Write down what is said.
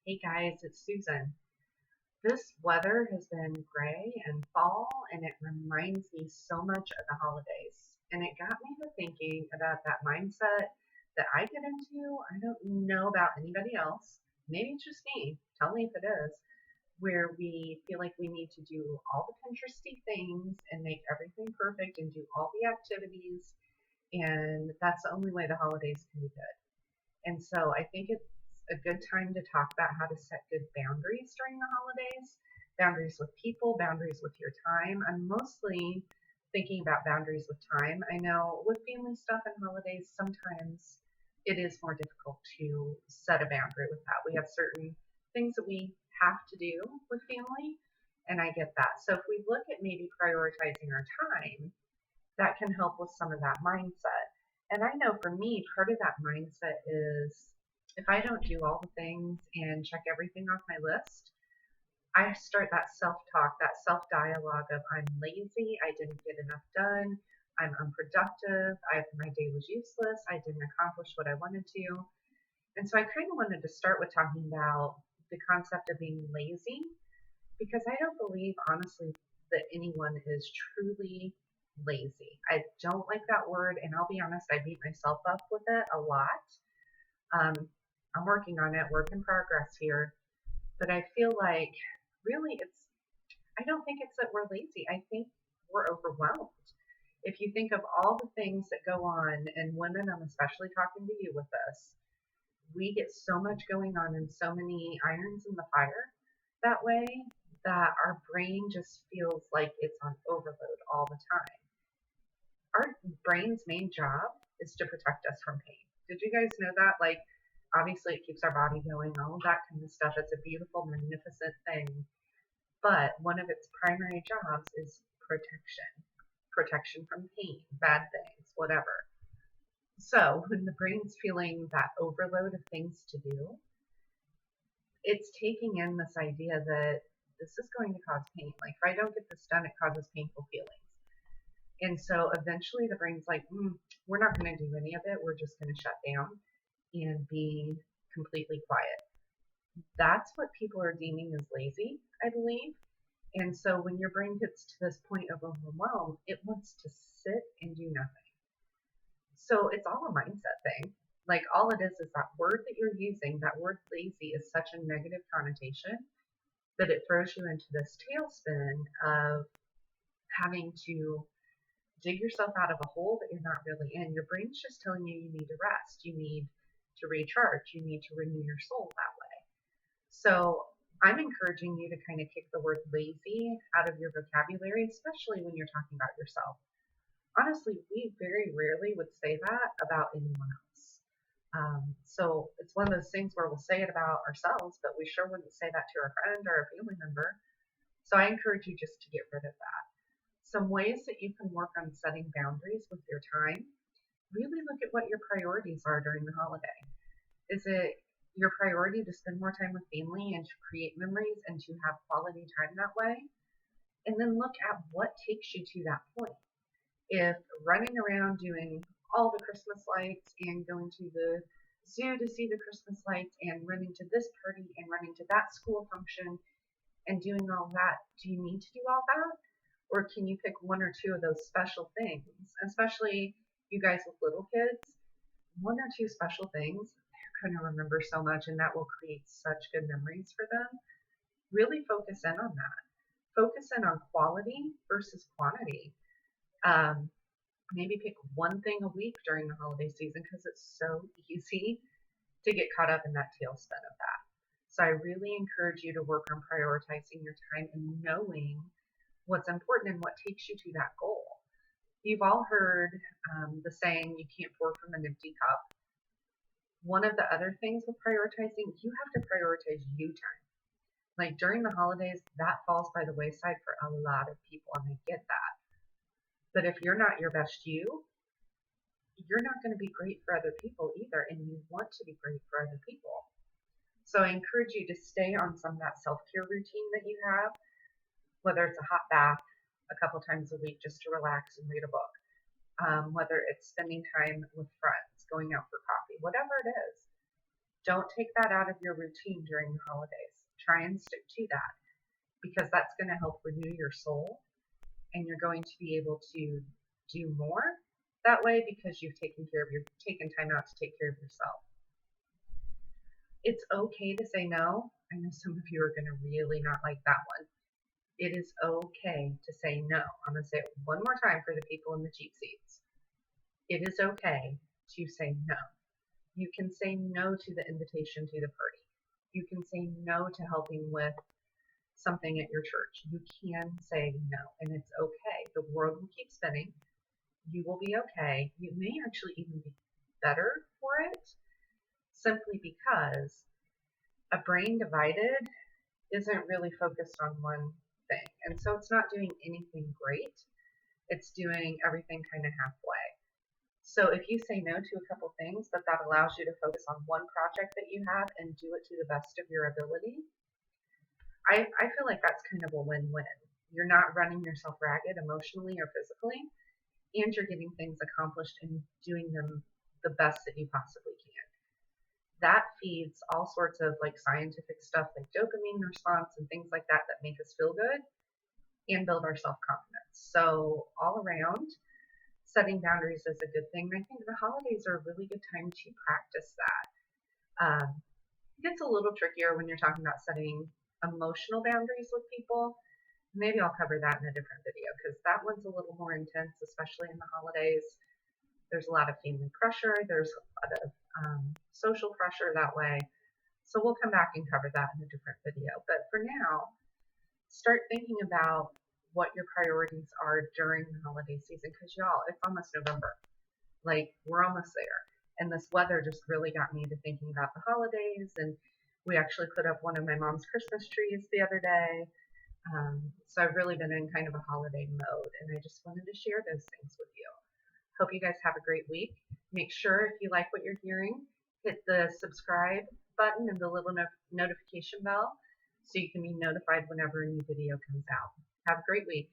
Hey guys, it's Susan. This weather has been gray and fall, and it reminds me so much of the holidays. And it got me to thinking about that mindset that I get into. I don't know about anybody else. Maybe it's just me. Tell me if it is. Where we feel like we need to do all the Pinteresty things and make everything perfect and do all the activities. And that's the only way the holidays can be good. And so I think it's a good time to talk about how to set good boundaries during the holidays, boundaries with people, boundaries with your time. I'm mostly thinking about boundaries with time. I know with family stuff and holidays, sometimes it is more difficult to set a boundary with that. We have certain things that we have to do with family, and I get that. So if we look at maybe prioritizing our time, that can help with some of that mindset. And I know for me, part of that mindset is if I don't do all the things and check everything off my list, I start that self talk, that self dialogue of I'm lazy, I didn't get enough done, I'm unproductive, my day was useless, I didn't accomplish what I wanted to. And so I kind of wanted to start with talking about the concept of being lazy because I don't believe, honestly, that anyone is truly lazy. I don't like that word, and I'll be honest, I beat myself up with it a lot. Um, I'm working on it, work in progress here, but I feel like really I don't think it's that we're lazy. I think we're overwhelmed. If you think of all the things that go on, and women, I'm especially talking to you with this, we get so much going on and so many irons in the fire that way that our brain just feels like it's on overload all the time. Our brain's main job is to protect us from pain. Did you guys know that? Like, obviously, it keeps our body going, all of that kind of stuff. It's a beautiful, magnificent thing. But one of its primary jobs is protection from pain, bad things, whatever. So, when the brain's feeling that overload of things to do, it's taking in this idea that this is going to cause pain. Like, if I don't get this done, it causes painful feelings. And so eventually the brain's like, we're not going to do any of it. We're just going to shut down and be completely quiet. That's what people are deeming as lazy, I believe. And so when your brain gets to this point of overwhelm, it wants to sit and do nothing. So it's all a mindset thing. Like all it is that word that you're using, that word lazy is such a negative connotation that it throws you into this tailspin of having to dig yourself out of a hole that you're not really in. Your brain's just telling you need to rest. You need to recharge. You need to renew your soul that way. So I'm encouraging you to kind of kick the word lazy out of your vocabulary, especially when you're talking about yourself. Honestly, we very rarely would say that about anyone else. So it's one of those things where we'll say it about ourselves, but we sure wouldn't say that to our friend or a family member. So I encourage you just to get rid of that. Some ways that you can work on setting boundaries with your time. Really look at what your priorities are during the holiday. Is it your priority to spend more time with family and to create memories and to have quality time that way? And then look at what takes you to that point. If running around doing all the Christmas lights and going to the zoo to see the Christmas lights and running to this party and running to that school function and doing all that, do you need to do all that? Or can you pick one or two of those special things, especially you guys with little kids? One or two special things they're going to remember so much, and that will create such good memories for them. Really focus in on that. Focus in on quality versus quantity. Maybe pick one thing a week during the holiday season because it's so easy to get caught up in that tailspin of that. So I really encourage you to work on prioritizing your time and knowing what's important and what takes you to that goal. You've all heard the saying, you can't pour from an empty cup. One of the other things with prioritizing, you have to prioritize you time. Like during the holidays, that falls by the wayside for a lot of people, and I get that. But if you're not your best you're not going to be great for other people either, and you want to be great for other people. So I encourage you to stay on some of that self-care routine that you have, whether it's a hot bath a couple times a week just to relax and read a book, whether it's spending time with friends, going out for coffee, whatever it is. Don't take that out of your routine during the holidays. Try and stick to that because that's going to help renew your soul, and you're going to be able to do more that way because you've taken time out to take care of yourself. It's okay to say no. I know some of you are going to really not like that one. It is okay to say no. I'm going to say it one more time for the people in the cheap seats. It is okay to say no. You can say no to the invitation to the party. You can say no to helping with something at your church. You can say no, and it's okay. The world will keep spinning. You will be okay. You may actually even be better for it simply because a brain divided isn't really focused on one thing. And so it's not doing anything great. It's doing everything kind of halfway. So if you say no to a couple things, but that allows you to focus on one project that you have and do it to the best of your ability, I feel like that's kind of a win-win. You're not running yourself ragged emotionally or physically, and you're getting things accomplished and doing them the best that you possibly can. That feeds all sorts of like scientific stuff like dopamine response and things like that that make us feel good and build our self-confidence. So all around, setting boundaries is a good thing. And I think the holidays are a really good time to practice that. It gets a little trickier when you're talking about setting emotional boundaries with people. Maybe I'll cover that in a different video because that one's a little more intense, especially in the holidays. There's a lot of family pressure. There's a lot of social pressure that way. So we'll come back and cover that in a different video. But for now, start thinking about what your priorities are during the holiday season because y'all, it's almost November. Like we're almost there. And this weather just really got me to thinking about the holidays. And we actually put up one of my mom's Christmas trees the other day. So I've really been in kind of a holiday mode, and I just wanted to share those things with you. Hope you guys have a great week. Make sure if you like what you're hearing, hit the subscribe button and the little notification bell so you can be notified whenever a new video comes out. Have a great week.